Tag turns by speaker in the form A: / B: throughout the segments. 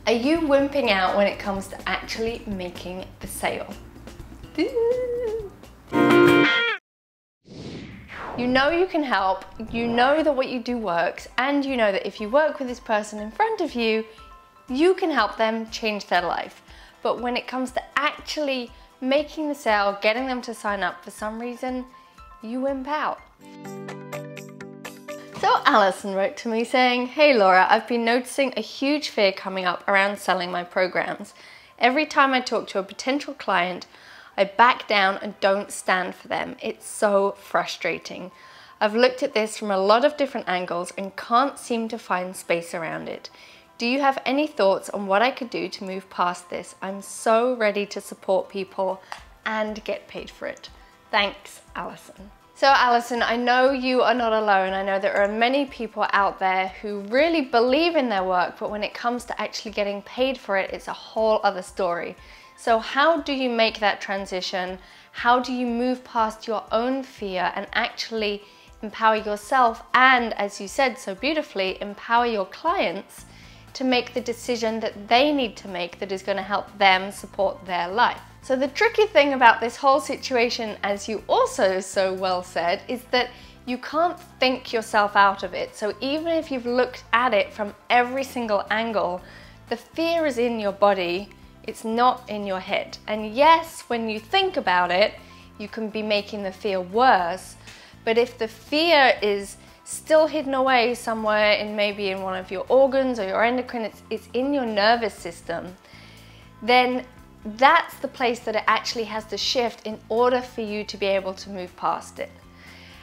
A: Are you wimping out when it comes to actually making the sale? You know you can help, you know that what you do works, and you know that if you work with this person in front of you, you can help them change their life. But when it comes to actually making the sale, getting them to sign up, for some reason, you wimp out. So Alison wrote to me saying, "Hey Laura, I've been noticing a huge fear coming up around selling my programs. Every time I talk to a potential client, I back down and don't stand for them. It's so frustrating. I've looked at this from a lot of different angles and can't seem to find space around it. Do you have any thoughts on what I could do to move past this? I'm so ready to support people and get paid for it. Thanks, Alison." So Alison, I know you are not alone. I know there are many people out there who really believe in their work, but when it comes to actually getting paid for it, it's a whole other story. So how do you make that transition? How do you move past your own fear and actually empower yourself and, as you said so beautifully, empower your clients to make the decision that they need to make that is going to help them support their life? So the tricky thing about this whole situation, as you also so well said, is that you can't think yourself out of it. So even if you've looked at it from every single angle, the fear is in your body, it's not in your head. And yes, when you think about it, you can be making the fear worse. But if the fear is still hidden away somewhere in maybe in one of your organs or your endocrine, it's in your nervous system, then that's the place that it actually has to shift in order for you to be able to move past it.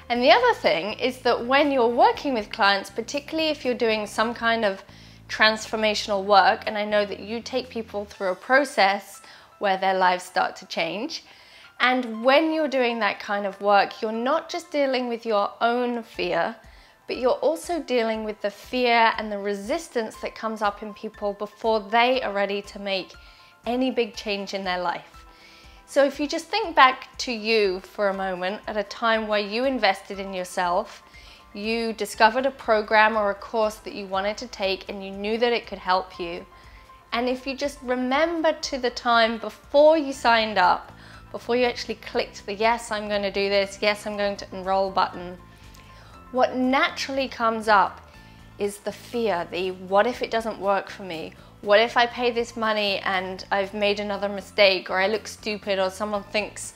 A: And the other thing is that when you're working with clients, particularly if you're doing some kind of transformational work, and I know that you take people through a process where their lives start to change, and when you're doing that kind of work, you're not just dealing with your own fear, but you're also dealing with the fear and the resistance that comes up in people before they are ready to make any big change in their life. So if you just think back to you for a moment at a time where you invested in yourself, you discovered a program or a course that you wanted to take and you knew that it could help you. And if you just remember to the time before you signed up, before you actually clicked the yes, I'm going to do this, yes, I'm going to enroll button, what naturally comes up is the fear, the what if it doesn't work for me? What if I pay this money and I've made another mistake, or I look stupid, or someone thinks,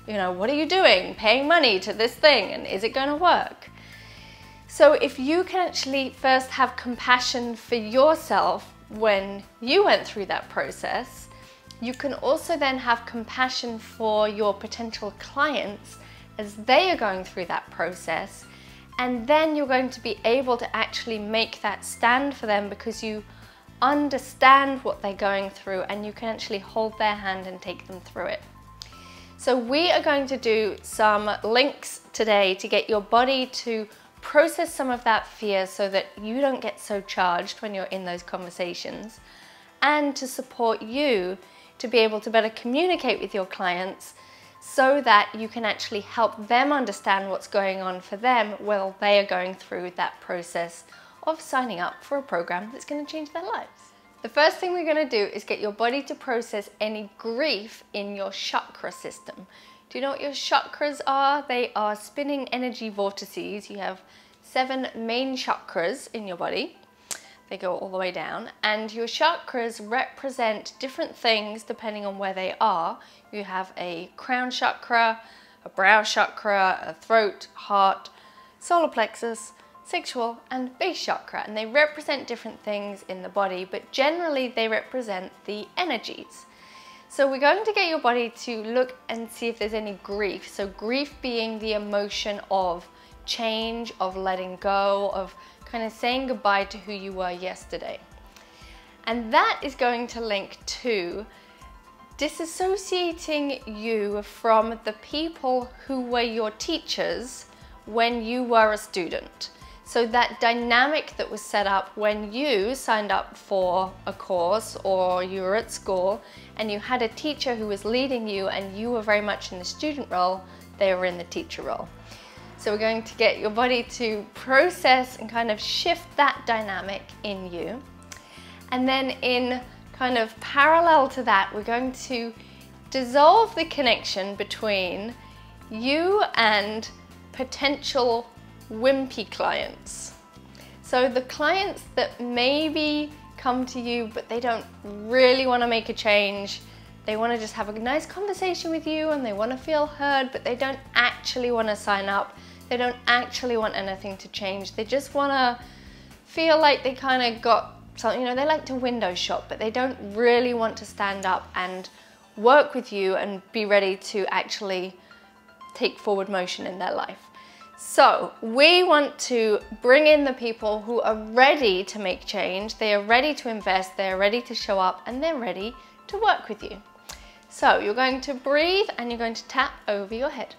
A: you know, what are you doing? Paying money to this thing, and is it going to work? So if you can actually first have compassion for yourself when you went through that process, you can also then have compassion for your potential clients as they are going through that process. And then you're going to be able to actually make that stand for them because you understand what they're going through and you can actually hold their hand and take them through it. So we are going to do some links today to get your body to process some of that fear so that you don't get so charged when you're in those conversations, and to support you to be able to better communicate with your clients so that you can actually help them understand what's going on for them while they are going through that process of signing up for a program that's going to change their lives. The first thing we're going to do is get your body to process any grief in your chakra system. Do you know what your chakras are? They are spinning energy vortices. You have 7 main chakras in your body. They go all the way down, and your chakras represent different things depending on where they are. You have a crown chakra, a brow chakra, a throat, heart, solar plexus, sexual, and base chakra, and they represent different things in the body, but generally they represent the energies. So we're going to get your body to look and see if there's any grief. So grief being the emotion of change, of letting go, of kind of saying goodbye to who you were yesterday. And that is going to link to disassociating you from the people who were your teachers when you were a student. So that dynamic that was set up when you signed up for a course or you were at school and you had a teacher who was leading you and you were very much in the student role, they were in the teacher role. So we're going to get your body to process and kind of shift that dynamic in you. And then in kind of parallel to that, we're going to dissolve the connection between you and potential wimpy clients. So the clients that maybe come to you but they don't really want to make a change, they want to just have a nice conversation with you and they want to feel heard, but they don't actually want to sign up, they don't actually want anything to change, they just want to feel like they kind of got something, you know, they like to window shop, but they don't really want to stand up and work with you and be ready to actually take forward motion in their life. So we want to bring in the people who are ready to make change, they are ready to invest, they are ready to show up, and they're ready to work with you. So you're going to breathe and you're going to tap over your head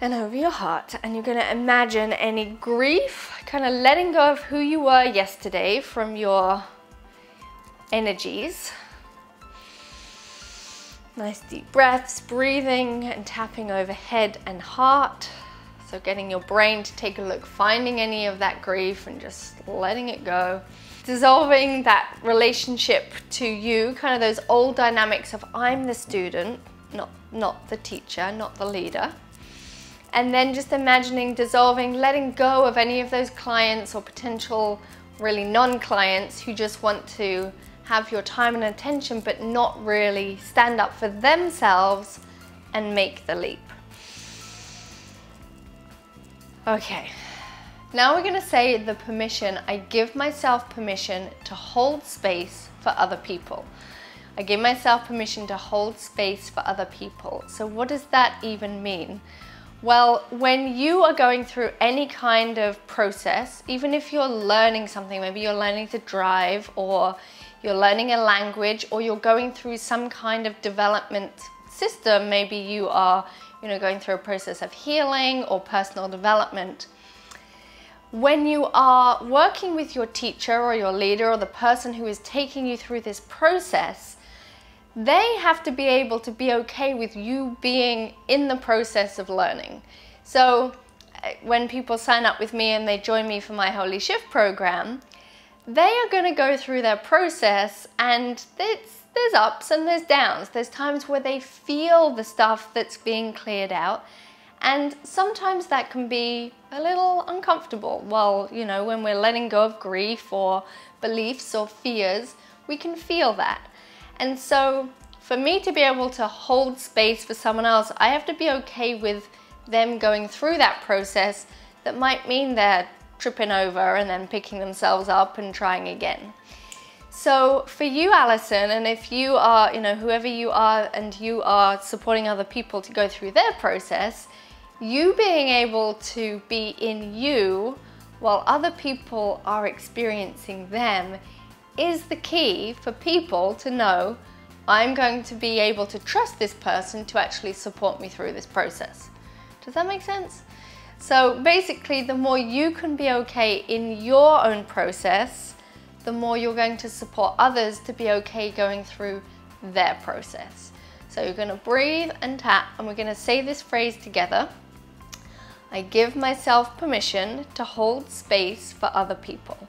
A: and over your heart, and you're going to imagine any grief, kind of letting go of who you were yesterday from your energies. Nice deep breaths, breathing and tapping over head and heart. So getting your brain to take a look, finding any of that grief and just letting it go. Dissolving that relationship to you, kind of those old dynamics of I'm the student, not the teacher, not the leader. And then just imagining dissolving, letting go of any of those clients or potential really non-clients who just want to have your time and attention but not really stand up for themselves and make the leap. Okay, now we're going to say the permission. I give myself permission to hold space for other people. I give myself permission to hold space for other people. So what does that even mean? Well, when you are going through any kind of process, even if you're learning something, maybe you're learning to drive or you're learning a language or you're going through some kind of development system, maybe you are, going through a process of healing or personal development. When you are working with your teacher or your leader or the person who is taking you through this process, they have to be able to be okay with you being in the process of learning. So when people sign up with me and they join me for my Holy Shift program, they are going to go through their process, and there's ups and there's downs. There's times where they feel the stuff that's being cleared out, and sometimes that can be a little uncomfortable. Well, when we're letting go of grief or beliefs or fears, we can feel that. And so for me to be able to hold space for someone else, I have to be okay with them going through that process that might mean they're tripping over and then picking themselves up and trying again. So for you, Alison, and if you are, whoever you are and you are supporting other people to go through their process, you being able to be in you while other people are experiencing them is the key for people to know, I'm going to be able to trust this person to actually support me through this process. Does that make sense? So basically, the more you can be okay in your own process, the more you're going to support others to be okay going through their process. So you're going to breathe and tap, and we're going to say this phrase together. I give myself permission to hold space for other people.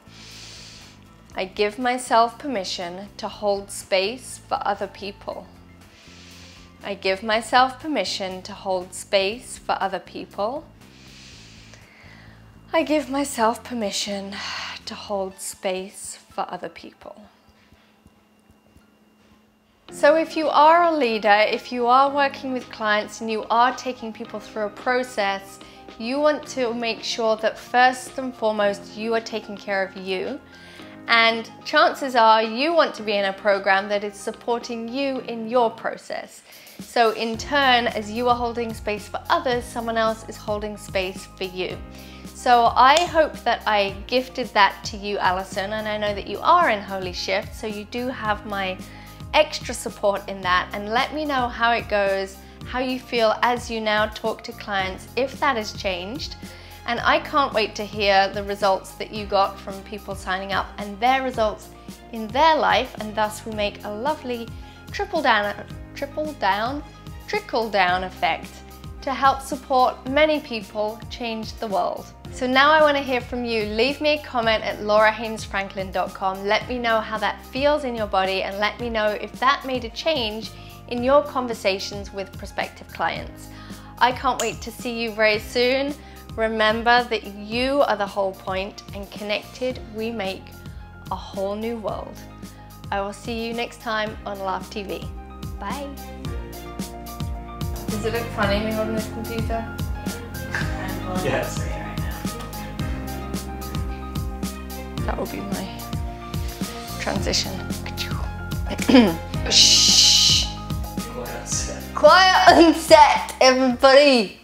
A: I give myself permission to hold space for other people. I give myself permission to hold space for other people. I give myself permission to hold space for other people. So if you are a leader, if you are working with clients and you are taking people through a process, you want to make sure that first and foremost you are taking care of you. And chances are you want to be in a program that is supporting you in your process. So in turn, as you are holding space for others, someone else is holding space for you. So I hope that I gifted that to you, Alison, and I know that you are in Holy Shift, so you do have my extra support in that. And let me know how it goes, how you feel as you now talk to clients, if that has changed. And I can't wait to hear the results that you got from people signing up and their results in their life, and thus we make a lovely trickle down effect to help support many people change the world. So now I want to hear from you. Leave me a comment at laurahainesfranklin.com. Let me know how that feels in your body and let me know if that made a change in your conversations with prospective clients. I can't wait to see you very soon. Remember that you are the whole point, and connected we make a whole new world. I will see you next time on Laugh TV. Bye. Does it look funny me holding this computer?
B: Yes.
A: That will be my transition. Shh.
B: Quiet on set.
A: Quiet on set, everybody.